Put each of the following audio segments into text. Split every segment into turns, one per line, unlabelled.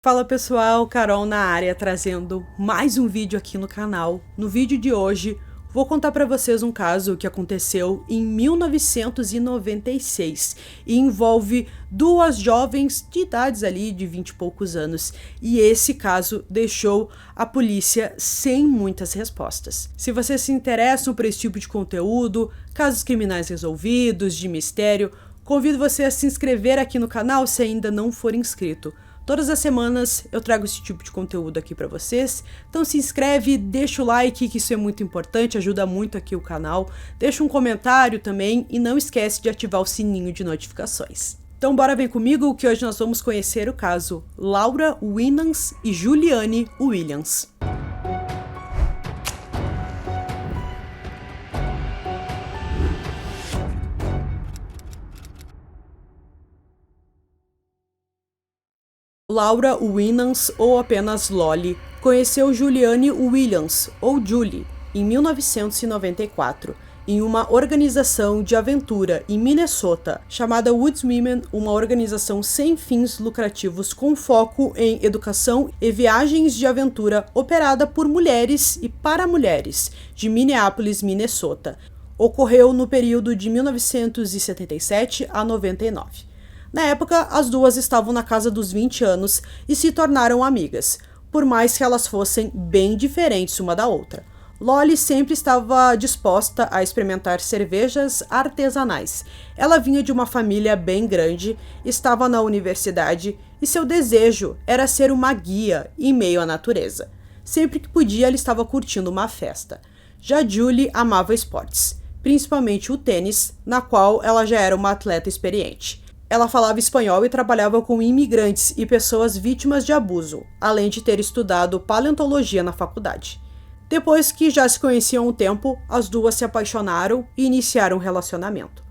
Fala pessoal, Carol na área trazendo mais um vídeo aqui no canal. No vídeo de hoje vou contar para vocês um caso que aconteceu em 1996 e envolve duas jovens de idades ali de 20 e poucos anos, e esse caso deixou a polícia sem muitas respostas. Se vocês se interessam por esse tipo de conteúdo, casos criminais resolvidos, de mistério, convido você a se inscrever aqui no canal se ainda não for inscrito. Todas as semanas eu trago esse tipo de conteúdo aqui para vocês, então se inscreve, deixa o like, que isso é muito importante, ajuda muito aqui o canal, deixa um comentário também e não esquece de ativar o sininho de notificações. Então bora vem comigo que hoje nós vamos conhecer o caso Laura Winans e Juliane Williams. Laura Winans, ou apenas Lolly, conheceu Juliane Williams, ou Julie, em 1994, em uma organização de aventura em Minnesota, chamada Woods Women, uma organização sem fins lucrativos com foco em educação e viagens de aventura operada por mulheres e para mulheres, de Minneapolis, Minnesota. Ocorreu no período de 1977 a 99. Na época, as duas estavam na casa dos 20 anos e se tornaram amigas, por mais que elas fossem bem diferentes uma da outra. Lolly sempre estava disposta a experimentar cervejas artesanais. Ela vinha de uma família bem grande, estava na universidade e seu desejo era ser uma guia em meio à natureza. Sempre que podia, ela estava curtindo uma festa. Já Julie amava esportes, principalmente o tênis, na qual ela já era uma atleta experiente. Ela falava espanhol e trabalhava com imigrantes e pessoas vítimas de abuso, além de ter estudado paleontologia na faculdade. Depois que já se conheciam um tempo, as duas se apaixonaram e iniciaram um relacionamento.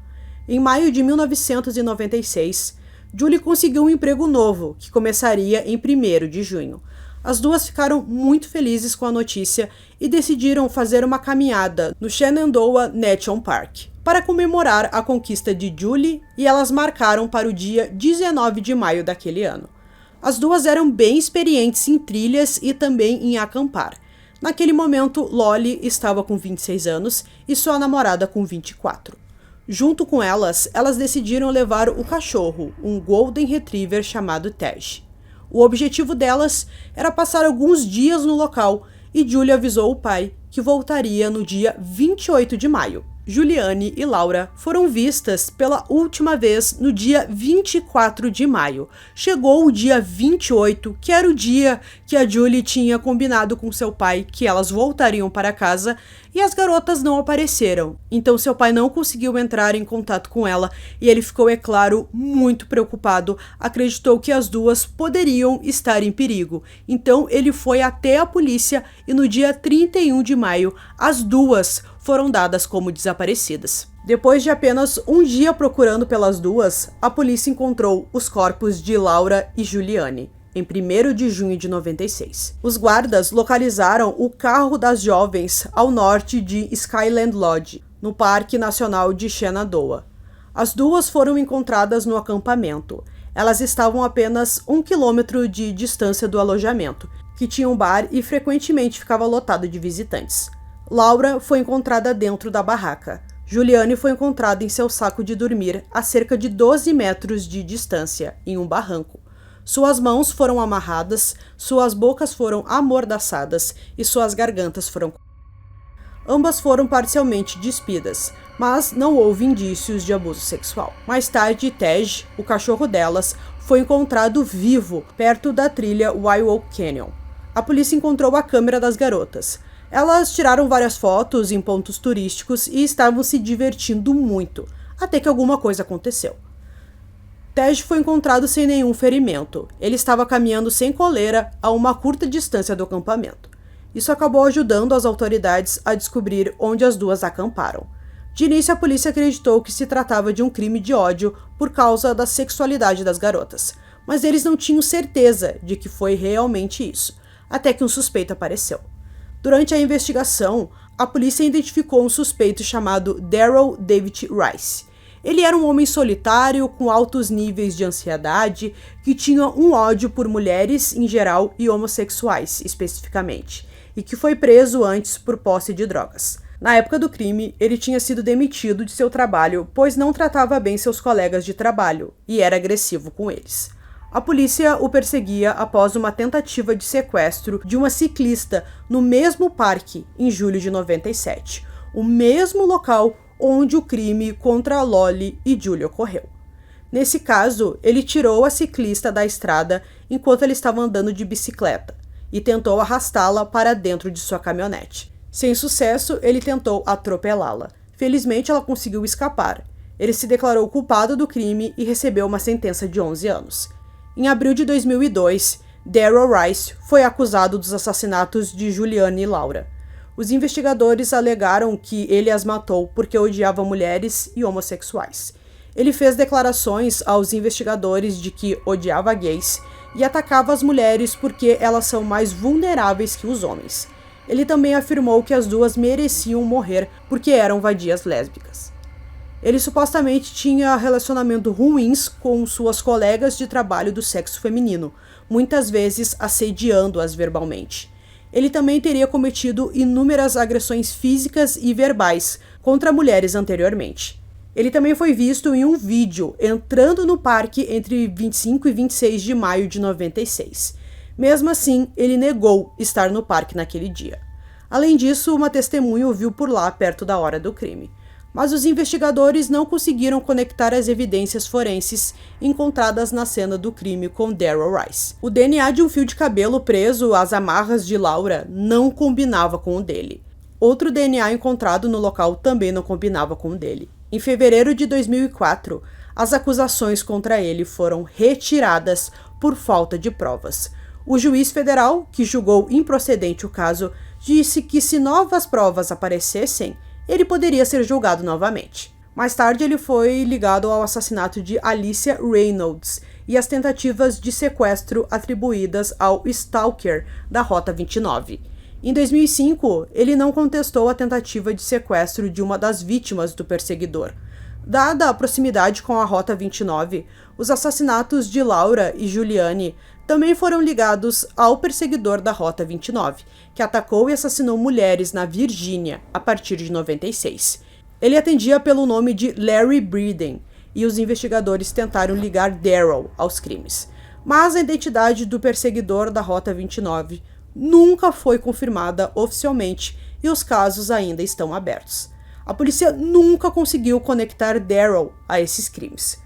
Em maio de 1996, Julie conseguiu um emprego novo, que começaria em 1º de junho. As duas ficaram muito felizes com a notícia e decidiram fazer uma caminhada no Shenandoah National Park para comemorar a conquista de Julie, e elas marcaram para o dia 19 de maio daquele ano. As duas eram bem experientes em trilhas e também em acampar. Naquele momento, Lolly estava com 26 anos e sua namorada com 24. Junto com elas decidiram levar o cachorro, um Golden Retriever chamado Tej. O objetivo delas era passar alguns dias no local e Julie avisou o pai que voltaria no dia 28 de maio. Juliane e Laura foram vistas pela última vez no dia 24 de maio. Chegou o dia 28, que era o dia que a Julie tinha combinado com seu pai que elas voltariam para casa, e as garotas não apareceram. Então seu pai não conseguiu entrar em contato com ela e ele ficou, é claro, muito preocupado. Acreditou que as duas poderiam estar em perigo. Então ele foi até a polícia e no dia 31 de maio as duas foram dadas como desaparecidas. Depois de apenas um dia procurando pelas duas, a polícia encontrou os corpos de Laura e Juliane, em 1º de junho de 96. Os guardas localizaram o carro das jovens ao norte de Skyland Lodge, no Parque Nacional de Shenandoah. As duas foram encontradas no acampamento. Elas estavam a apenas 1 quilômetro de distância do alojamento, que tinha um bar e frequentemente ficava lotado de visitantes. Laura foi encontrada dentro da barraca. Juliane foi encontrada em seu saco de dormir a cerca de 12 metros de distância, em um barranco. Suas mãos foram amarradas, suas bocas foram amordaçadas e suas gargantas foram... Ambas foram parcialmente despidas, mas não houve indícios de abuso sexual. Mais tarde, Tej, o cachorro delas, foi encontrado vivo perto da trilha Wild Oak Canyon. A polícia encontrou a câmera das garotas. Elas tiraram várias fotos em pontos turísticos e estavam se divertindo muito, até que alguma coisa aconteceu. Tej foi encontrado sem nenhum ferimento. Ele estava caminhando sem coleira a uma curta distância do acampamento. Isso acabou ajudando as autoridades a descobrir onde as duas acamparam. De início, a polícia acreditou que se tratava de um crime de ódio por causa da sexualidade das garotas, mas eles não tinham certeza de que foi realmente isso, até que um suspeito apareceu. Durante a investigação, a polícia identificou um suspeito chamado Daryl David Rice. Ele era um homem solitário, com altos níveis de ansiedade, que tinha um ódio por mulheres em geral e homossexuais, especificamente, e que foi preso antes por posse de drogas. Na época do crime, ele tinha sido demitido de seu trabalho, pois não tratava bem seus colegas de trabalho e era agressivo com eles. A polícia o perseguia após uma tentativa de sequestro de uma ciclista no mesmo parque em julho de 97, o mesmo local onde o crime contra Lolly e Julie ocorreu. Nesse caso, ele tirou a ciclista da estrada enquanto ela estava andando de bicicleta e tentou arrastá-la para dentro de sua caminhonete. Sem sucesso, ele tentou atropelá-la. Felizmente, ela conseguiu escapar. Ele se declarou culpado do crime e recebeu uma sentença de 11 anos. Em abril de 2002, Daryl Rice foi acusado dos assassinatos de Juliane e Laura. Os investigadores alegaram que ele as matou porque odiava mulheres e homossexuais. Ele fez declarações aos investigadores de que odiava gays e atacava as mulheres porque elas são mais vulneráveis que os homens. Ele também afirmou que as duas mereciam morrer porque eram vadias lésbicas. Ele supostamente tinha relacionamentos ruins com suas colegas de trabalho do sexo feminino, muitas vezes assediando-as verbalmente. Ele também teria cometido inúmeras agressões físicas e verbais contra mulheres anteriormente. Ele também foi visto em um vídeo entrando no parque entre 25 e 26 de maio de 96. Mesmo assim, ele negou estar no parque naquele dia. Além disso, uma testemunha o viu por lá perto da hora do crime. Mas os investigadores não conseguiram conectar as evidências forenses encontradas na cena do crime com Daryl Rice. O DNA de um fio de cabelo preso às amarras de Laura não combinava com o dele. Outro DNA encontrado no local também não combinava com o dele. Em fevereiro de 2004, as acusações contra ele foram retiradas por falta de provas. O juiz federal, que julgou improcedente o caso, disse que se novas provas aparecessem, ele poderia ser julgado novamente. Mais tarde, ele foi ligado ao assassinato de Alicia Reynolds e às tentativas de sequestro atribuídas ao Stalker da Rota 29. Em 2005, ele não contestou a tentativa de sequestro de uma das vítimas do perseguidor. Dada a proximidade com a Rota 29, os assassinatos de Laura e Juliane também foram ligados ao perseguidor da Rota 29, que atacou e assassinou mulheres na Virgínia a partir de 96. Ele atendia pelo nome de Larry Breeden e os investigadores tentaram ligar Daryl aos crimes. Mas a identidade do perseguidor da Rota 29 nunca foi confirmada oficialmente e os casos ainda estão abertos. A polícia nunca conseguiu conectar Daryl a esses crimes.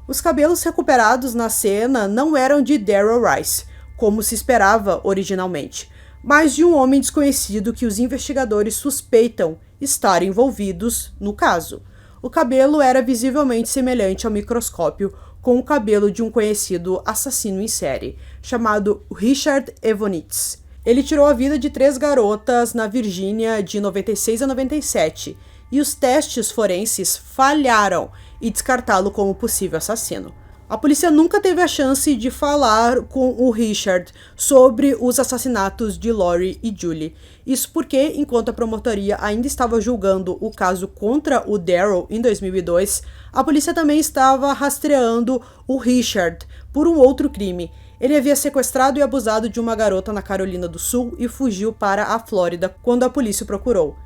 Os cabelos recuperados na cena não eram de Daryl Rice, como se esperava originalmente, mas de um homem desconhecido que os investigadores suspeitam estar envolvidos no caso. O cabelo era visivelmente semelhante ao microscópio com o cabelo de um conhecido assassino em série, chamado Richard Evonitz. Ele tirou a vida de 3 garotas na Virgínia de 96 a 97, e os testes forenses falharam em descartá-lo como possível assassino. A polícia nunca teve a chance de falar com o Richard sobre os assassinatos de Lori e Julie. Isso porque, enquanto a promotoria ainda estava julgando o caso contra o Daryl em 2002, a polícia também estava rastreando o Richard por um outro crime. Ele havia sequestrado e abusado de uma garota na Carolina do Sul e fugiu para a Flórida quando a polícia o procurou.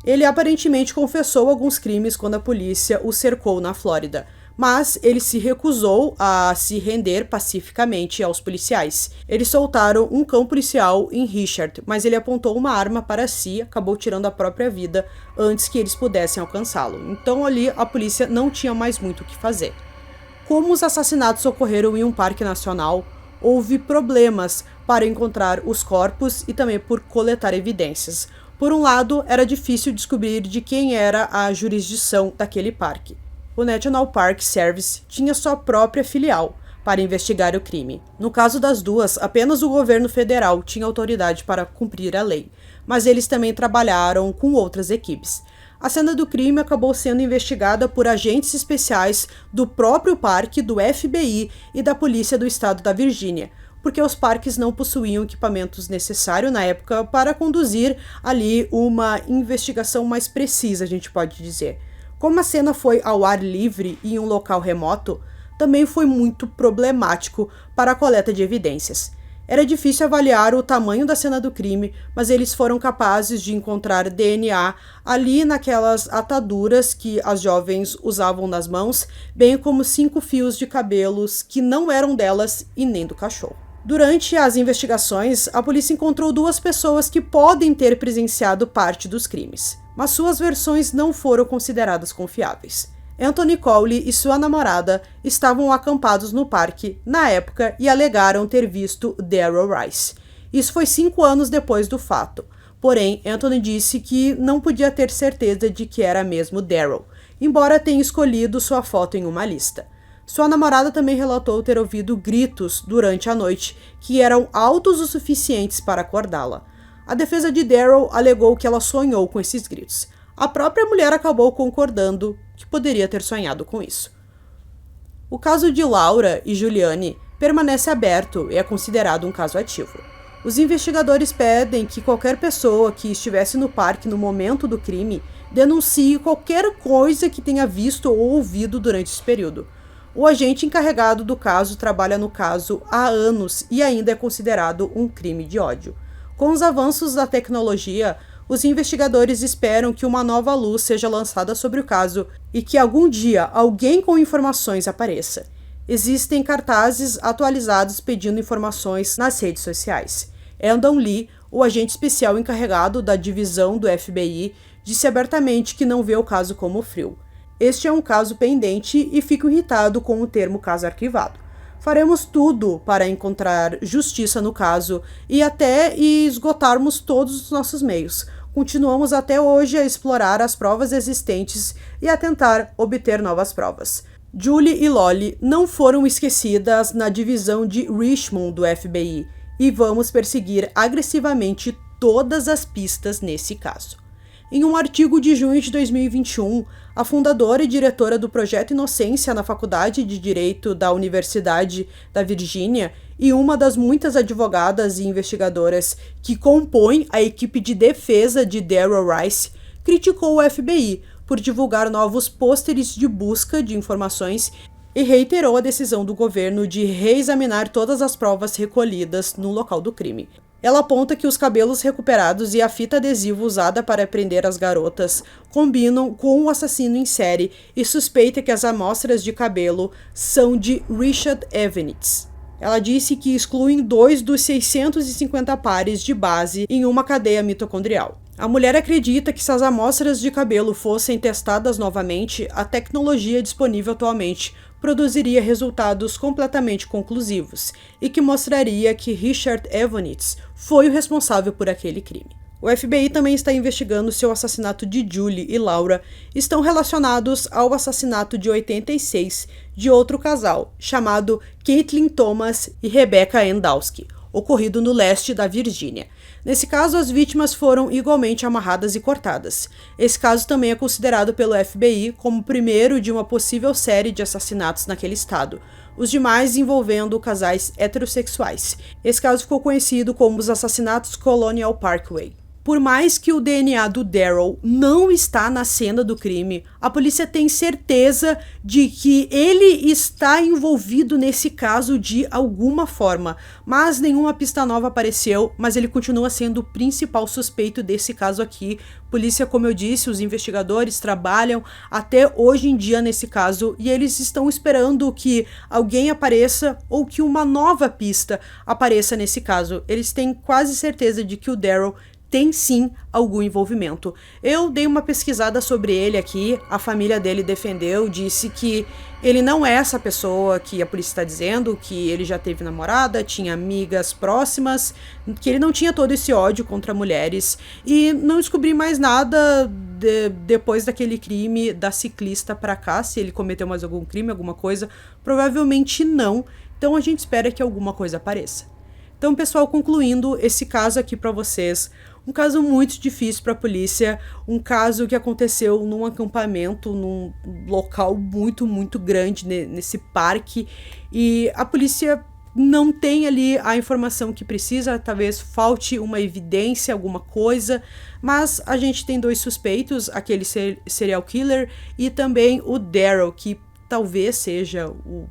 Ele aparentemente confessou alguns crimes quando a polícia o cercou na Flórida, mas ele se recusou a se render pacificamente aos policiais. Eles soltaram um cão policial em Richard, mas ele apontou uma arma para si e acabou tirando a própria vida antes que eles pudessem alcançá-lo. Então ali a polícia não tinha mais muito o que fazer. Como os assassinatos ocorreram em um parque nacional, houve problemas para encontrar os corpos e também por coletar evidências. Por um lado, era difícil descobrir de quem era a jurisdição daquele parque. O National Park Service tinha sua própria filial para investigar o crime. No caso das duas, apenas o governo federal tinha autoridade para cumprir a lei, mas eles também trabalharam com outras equipes. A cena do crime acabou sendo investigada por agentes especiais do próprio parque, do FBI e da polícia do estado da Virgínia, porque os parques não possuíam equipamentos necessários na época para conduzir ali uma investigação mais precisa, a gente pode dizer. Como a cena foi ao ar livre e em um local remoto, também foi muito problemático para a coleta de evidências. Era difícil avaliar o tamanho da cena do crime, mas eles foram capazes de encontrar DNA ali naquelas ataduras que as jovens usavam nas mãos, bem como 5 fios de cabelos que não eram delas e nem do cachorro. Durante as investigações, a polícia encontrou 2 pessoas que podem ter presenciado parte dos crimes, mas suas versões não foram consideradas confiáveis. Anthony Cowley e sua namorada estavam acampados no parque na época e alegaram ter visto Daryl Rice. Isso foi 5 anos depois do fato. Porém, Anthony disse que não podia ter certeza de que era mesmo Daryl, embora tenha escolhido sua foto em uma lista. Sua namorada também relatou ter ouvido gritos durante a noite que eram altos o suficientes para acordá-la. A defesa de Daryl alegou que ela sonhou com esses gritos. A própria mulher acabou concordando que poderia ter sonhado com isso. O caso de Laura e Giuliani permanece aberto e é considerado um caso ativo. Os investigadores pedem que qualquer pessoa que estivesse no parque no momento do crime denuncie qualquer coisa que tenha visto ou ouvido durante esse período. O agente encarregado do caso trabalha no caso há anos e ainda é considerado um crime de ódio. Com os avanços da tecnologia, os investigadores esperam que uma nova luz seja lançada sobre o caso e que algum dia alguém com informações apareça. Existem cartazes atualizados pedindo informações nas redes sociais. Andon Lee, o agente especial encarregado da divisão do FBI, disse abertamente que não vê o caso como frio. Este é um caso pendente e fico irritado com o termo caso arquivado. Faremos tudo para encontrar justiça no caso e até esgotarmos todos os nossos meios. Continuamos até hoje a explorar as provas existentes e a tentar obter novas provas. Julie e Lolly não foram esquecidas na divisão de Richmond do FBI e vamos perseguir agressivamente todas as pistas nesse caso. Em um artigo de junho de 2021, a fundadora e diretora do Projeto Inocência na Faculdade de Direito da Universidade da Virgínia e uma das muitas advogadas e investigadoras que compõem a equipe de defesa de Daryl Rice, criticou o FBI por divulgar novos pôsteres de busca de informações e reiterou a decisão do governo de reexaminar todas as provas recolhidas no local do crime. Ela aponta que os cabelos recuperados e a fita adesiva usada para prender as garotas combinam com o assassino em série e suspeita que as amostras de cabelo são de Richard Evans. Ela disse que excluem 2 dos 650 pares de base em uma cadeia mitocondrial. A mulher acredita que se as amostras de cabelo fossem testadas novamente, a tecnologia disponível atualmente produziria resultados completamente conclusivos e que mostraria que Richard Evans foi o responsável por aquele crime. O FBI também está investigando se o assassinato de Julie e Laura estão relacionados ao assassinato de 86 de outro casal, chamado Caitlin Thomas e Rebecca Endowski, ocorrido no leste da Virgínia. Nesse caso, as vítimas foram igualmente amarradas e cortadas. Esse caso também é considerado pelo FBI como o primeiro de uma possível série de assassinatos naquele estado, os demais envolvendo casais heterossexuais. Esse caso ficou conhecido como os assassinatos Colonial Parkway. Por mais que o DNA do Daryl não está na cena do crime, a polícia tem certeza de que ele está envolvido nesse caso de alguma forma, mas nenhuma pista nova apareceu, mas ele continua sendo o principal suspeito desse caso aqui. Polícia, como eu disse, os investigadores trabalham até hoje em dia nesse caso e eles estão esperando que alguém apareça ou que uma nova pista apareça nesse caso. Eles têm quase certeza de que o Daryl tem sim algum envolvimento. Eu dei uma pesquisada sobre ele aqui, a família dele defendeu, disse que ele não é essa pessoa que a polícia está dizendo, que ele já teve namorada, tinha amigas próximas, que ele não tinha todo esse ódio contra mulheres, e não descobri mais nada depois daquele crime da ciclista pra cá, se ele cometeu mais algum crime, alguma coisa, provavelmente não, então a gente espera que alguma coisa apareça. Então, pessoal, concluindo esse caso aqui para vocês, um caso muito difícil para a polícia, um caso que aconteceu num acampamento, num local muito, muito grande, nesse parque, e a polícia não tem ali a informação que precisa, talvez falte uma evidência, alguma coisa, mas a gente tem 2 suspeitos, aquele serial killer e também o Daryl, que talvez seja o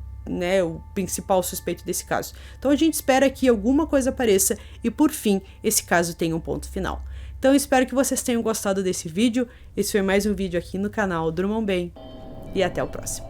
principal suspeito desse caso. Então a gente espera que alguma coisa apareça e por fim esse caso tenha um ponto final. Então eu espero que vocês tenham gostado desse vídeo. Esse foi mais um vídeo aqui no canal Durmam Bem e até o próximo.